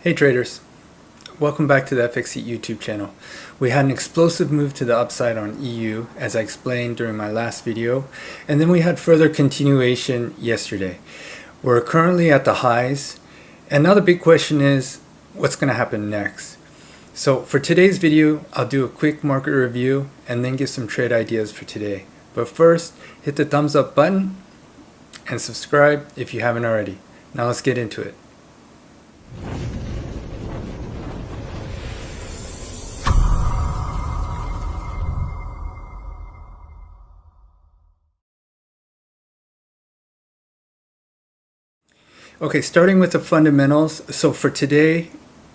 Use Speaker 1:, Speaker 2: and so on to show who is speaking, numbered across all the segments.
Speaker 1: Hey traders, welcome back to the FXC YouTube channel. We had an explosive move to the upside on EU as I explained during my last video, and then we had further continuation yesterday. We're currently at the highs, and now the big question is what's going to happen next. So for today's video, I'll do a quick market review and then give some trade ideas for today. But first, hit the thumbs up button and subscribe if you haven't already. Now let's get into it. Okay, starting with the fundamentals. So for today,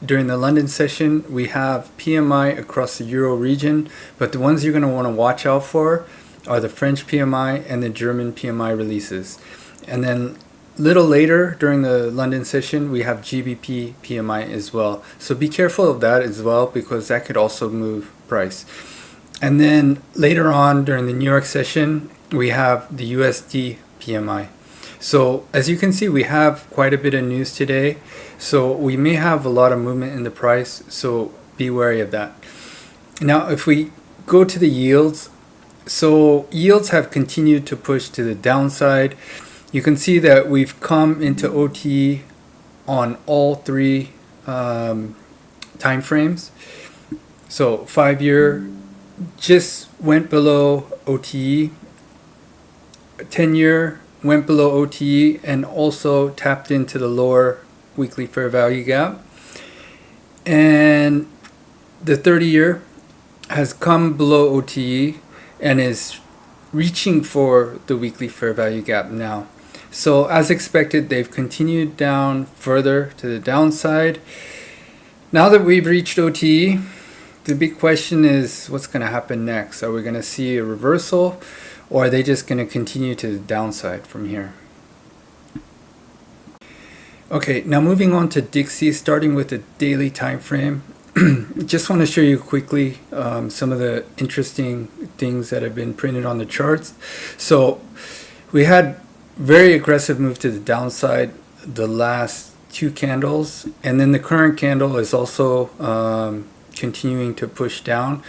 Speaker 1: during the London session, we have PMI across the Euro region, but the ones you're going to want to watch out for are the French PMI and the German PMI releases. And then a little later during the London session, we have GBP PMI as well. So be careful of that as well, because that could also move price. And then later on during the New York session, we have the USD PMI. So as you can see, we have quite a bit of news today. So we may have a lot of movement in the price. So be wary of that. Now, if we go to the yields, so yields have continued to push to the downside. You can see that we've come into OTE on all three time frames. So 5-year just went below OTE. 10-year went below OTE and also tapped into the lower weekly fair value gap. And the 30-year has come below OTE and is reaching for the weekly fair value gap now. So as expected, they've continued down further to the downside. Now that we've reached OTE, the big question is what's going to happen next? Are we going to see a reversal? Or are they just going to continue to the downside from here? Okay, now moving on to DXY, starting with the daily time frame. Just want to show you quickly some of the interesting things that have been printed on the charts. So we had very aggressive move to the downside the last two candles, and then the current candle is also continuing to push down.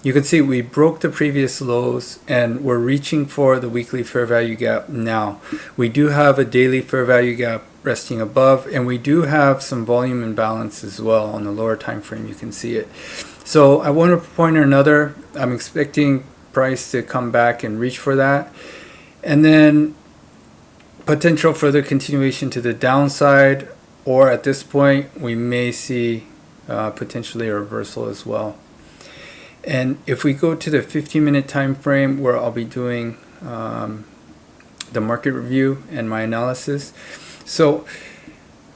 Speaker 1: You can see we broke the previous lows and we're reaching for the weekly fair value gap now. We do have a daily fair value gap resting above, and we do have some volume imbalance as well on the lower time frame. You can see it. So at one point or another, I'm expecting price to come back and reach for that. And then potential further continuation to the downside, or at this point, we may see potentially a reversal as well. And if we go to the 15-minute time frame where I'll be doing the market review and my analysis. So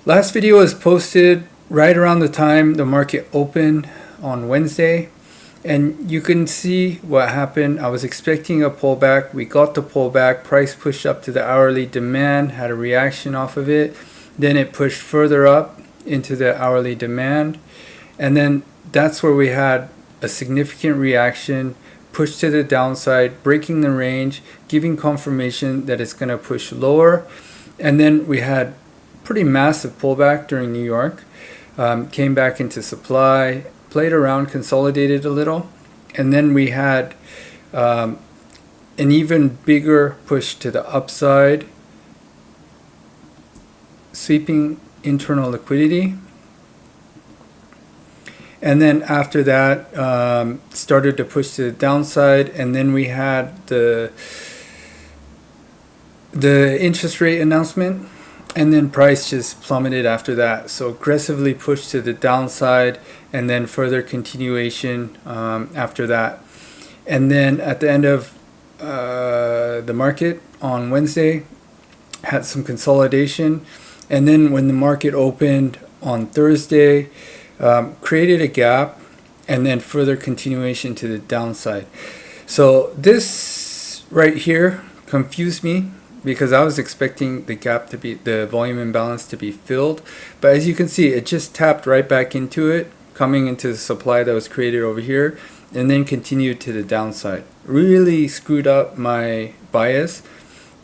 Speaker 1: last video was posted right around the time the market opened on Wednesday. And you can see what happened. I was expecting a pullback. We got the pullback. Price pushed up to the hourly demand, had a reaction off of it. Then it pushed further up into the hourly demand. And then that's where we had a significant reaction, push to the downside, breaking the range, giving confirmation that it's going to push lower. And then we had pretty massive pullback during New York, came back into supply, played around, consolidated a little, and then we had an even bigger push to the upside, sweeping internal liquidity. And then after that, started to push to the downside, and then we had the interest rate announcement, and then price just plummeted after that. So aggressively pushed to the downside, and then further continuation after that. And then at the end of the market on Wednesday, had some consolidation, and then when the market opened on Thursday, created a gap, and then further continuation to the downside. So this right here confused me because I was expecting the gap to be, the volume imbalance to be filled, but as you can see, it just tapped right back into it, coming into the supply that was created over here, and then continued to the downside. Really screwed up my bias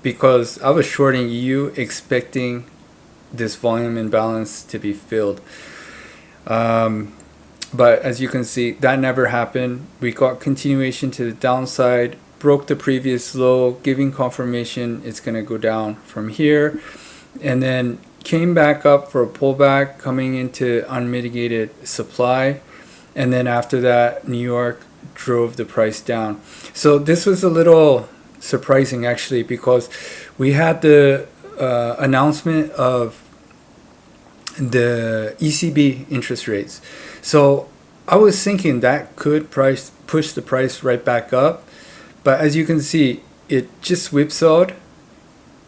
Speaker 1: because I was shorting EU expecting this volume imbalance to be filled. But as you can see, that never happened. We got continuation to the downside, broke the previous low, giving confirmation it's going to go down from here, and then came back up for a pullback coming into unmitigated supply. And then after that, New York drove the price down. So this was a little surprising actually, because we had the announcement of the ECB interest rates. So I was thinking that could push the price right back up. But as you can see, it just whipsawed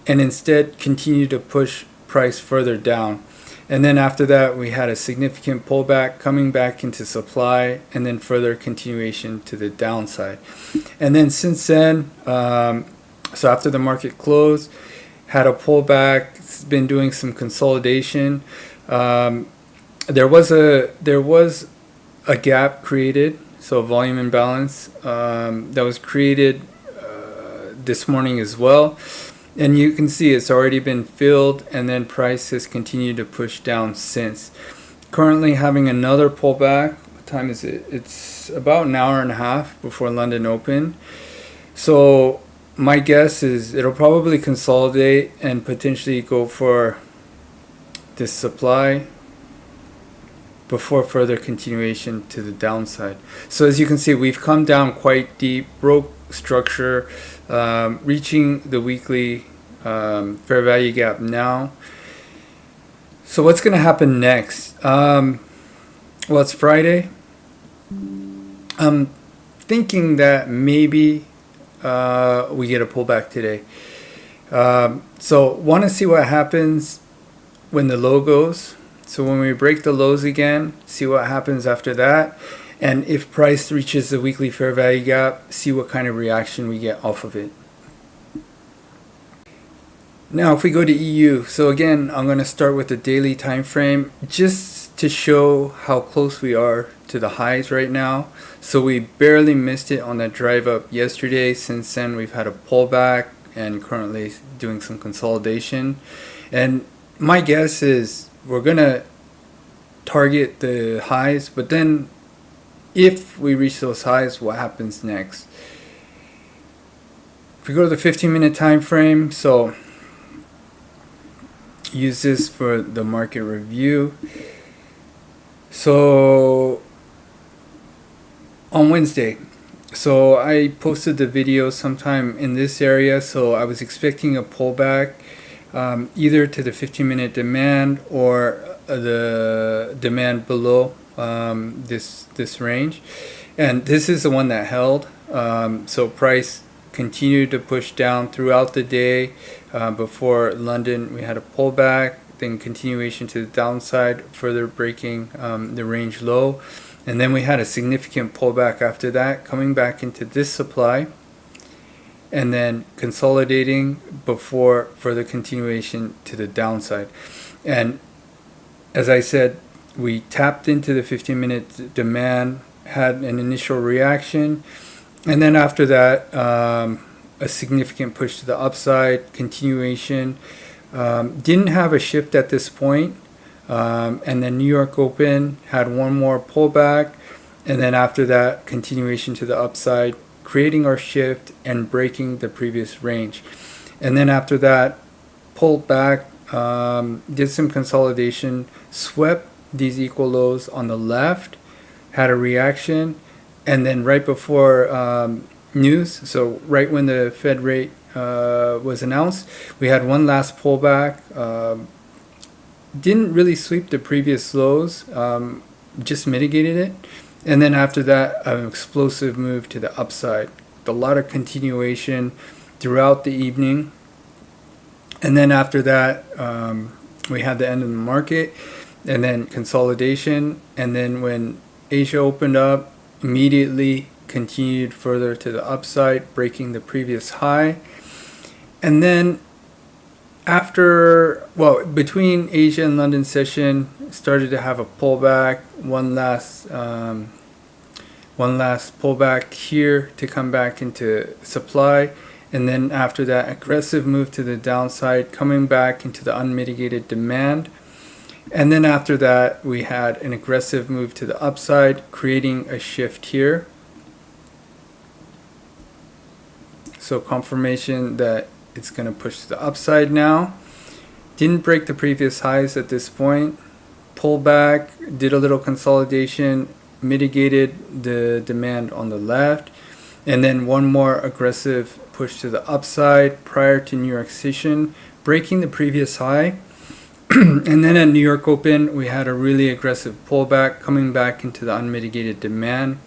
Speaker 1: and instead continued to push price further down. And then after that, we had a significant pullback coming back into supply, and then further continuation to the downside. And then since then, so after the market closed, had a pullback. It's been doing some consolidation. There was a gap created, so volume imbalance that was created this morning as well. And you can see it's already been filled, and then price has continued to push down since. Currently having another pullback. What time is it? It's about an hour and a half before London Open. So my guess is it'll probably consolidate and potentially go for this supply before further continuation to the downside. So as you can see, we've come down quite deep, broke structure, reaching the weekly fair value gap now. So what's going to happen next? Well, it's Friday. I'm thinking that maybe we get a pullback today. So want to see what happens when the low goes. So when we break the lows again, see what happens after that. And if price reaches the weekly fair value gap, see what kind of reaction we get off of it. Now if we go to EU, so again, I'm going to start with the daily time frame just to show how close we are to the highs right now. So we barely missed it on that drive up yesterday. Since then, we've had a pullback and currently doing some consolidation. And my guess is we're going to target the highs, but then if we reach those highs, what happens next? If we go to the 15-minute time frame, so use this for the market review. So on Wednesday, so I posted the video sometime in this area, so I was expecting a pullback either to the 15-minute demand or the demand below this range, and this is the one that held. So price continued to push down throughout the day. Before London, we had a pullback, then continuation to the downside, further breaking the range low, and then we had a significant pullback after that, coming back into this supply, and then consolidating before further continuation to the downside. And as I said, we tapped into the 15-minute demand, had an initial reaction, and then after that, a significant push to the upside, continuation. Didn't have a shift at this point, and then New York Open had one more pullback, and then after that, continuation to the upside, creating our shift and breaking the previous range. And then after that, pulled back, did some consolidation, swept these equal lows on the left, had a reaction, and then right before news, so right when the Fed rate was announced, we had one last pullback. Didn't really sweep the previous lows, just mitigated it. And then after that, an explosive move to the upside. A lot of continuation throughout the evening. And then after that, we had the end of the market, and then consolidation. And then when Asia opened up, immediately continued further to the upside, breaking the previous high. And then between Asia and London session, started to have a pullback, one last pullback here to come back into supply. And then after that, aggressive move to the downside, coming back into the unmitigated demand. And then after that, we had an aggressive move to the upside, creating a shift here. So confirmation that it's going to push to the upside now. Didn't break the previous highs at this point. Pull back, did a little consolidation, mitigated the demand on the left, and then one more aggressive push to the upside prior to New York session, breaking the previous high. And then at New York Open, we had a really aggressive pullback, coming back into the unmitigated demand.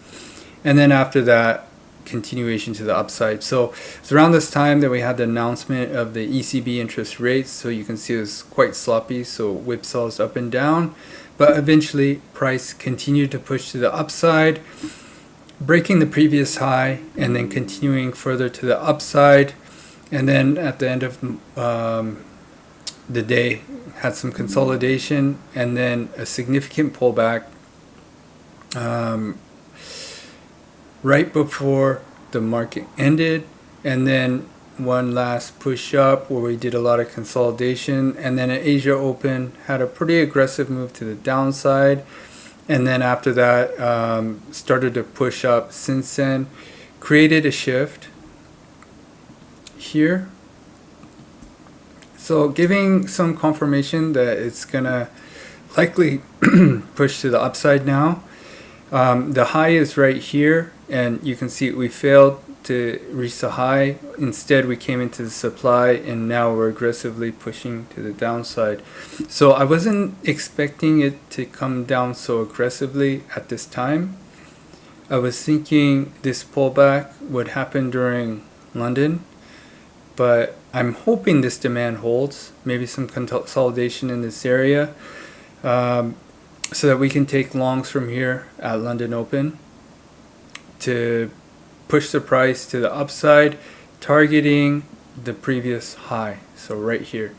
Speaker 1: And then after that, continuation to the upside. So it's around this time that we had the announcement of the ECB interest rates. So you can see it was quite sloppy, so whipsaws up and down. But eventually, price continued to push to the upside, breaking the previous high, and then continuing further to the upside. And then at the end of the day, had some consolidation and then a significant pullback right before the market ended, and then one last push up where we did a lot of consolidation, and then at Asia Open had a pretty aggressive move to the downside, and then after that started to push up since then, created a shift here. So giving some confirmation that it's gonna likely push to the upside now. The high is right here, and you can see we failed to reach the high. Instead, we came into the supply, and now we're aggressively pushing to the downside. So I wasn't expecting it to come down so aggressively at this time. I was thinking this pullback would happen during London, but I'm hoping this demand holds, maybe some consolidation in this area, so that we can take longs from here at London Open to push the price to the upside, targeting the previous high, so right here.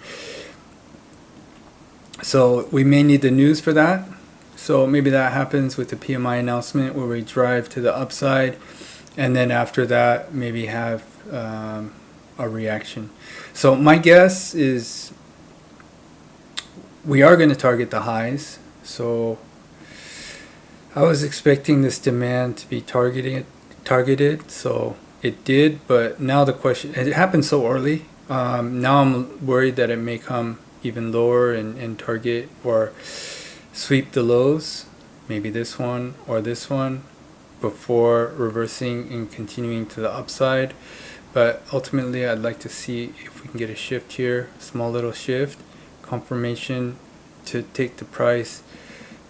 Speaker 1: So we may need the news for that. So maybe that happens with the PMI announcement where we drive to the upside, and then after that maybe have a reaction. So my guess is we are going to target the highs. So I was expecting this demand to be targeted, so it did, but now the question, it happened so early. Now I'm worried that it may come even lower and target or sweep the lows, maybe this one or this one, before reversing and continuing to the upside. But ultimately, I'd like to see if we can get a shift here, small little shift, confirmation to take the price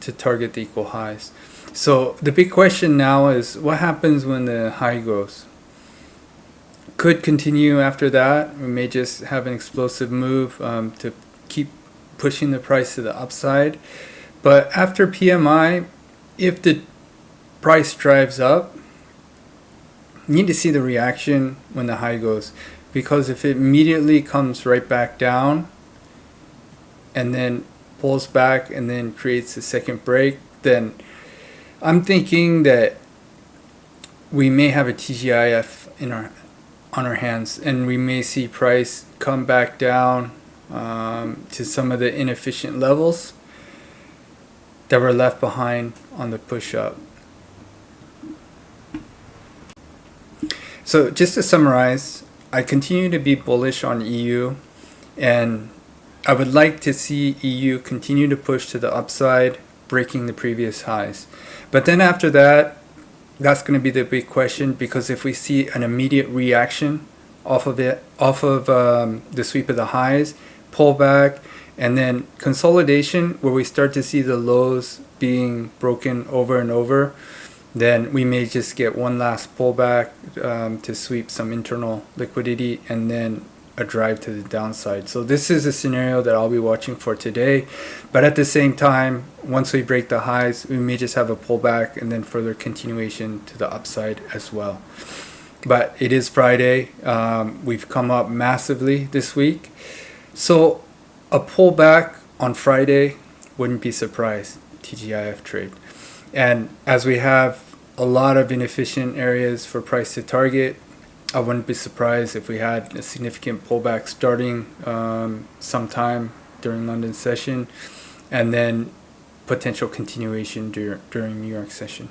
Speaker 1: to target the equal highs. So the big question now is what happens when the high goes? Could continue after that. We may just have an explosive move to keep pushing the price to the upside. But after PMI, if the price drives up, you need to see the reaction when the high goes, because if it immediately comes right back down and then pulls back and then creates a second break, then I'm thinking that we may have a TGIF on our hands, and we may see price come back down to some of the inefficient levels that were left behind on the push up. So just to summarize, I continue to be bullish on EU, and I would like to see EU continue to push to the upside, breaking the previous highs. But then after that, that's going to be the big question, because if we see an immediate reaction off of the sweep of the highs, pullback, and then consolidation where we start to see the lows being broken over and over, then we may just get one last pullback to sweep some internal liquidity and then a drive to the downside. So this is a scenario that I'll be watching for today. But at the same time, once we break the highs, we may just have a pullback and then further continuation to the upside as well. But it is Friday. We've come up massively this week. So a pullback on Friday wouldn't be surprised, TGIF trade. And as we have a lot of inefficient areas for price to target, I wouldn't be surprised if we had a significant pullback starting sometime during London session, and then potential continuation during New York session.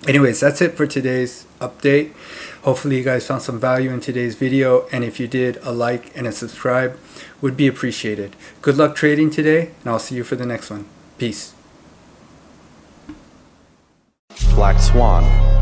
Speaker 1: Anyways, that's it for today's update. Hopefully you guys found some value in today's video, and if you did, a like and a subscribe would be appreciated. Good luck trading today, and I'll see you for the next one. Peace.
Speaker 2: Black Swan.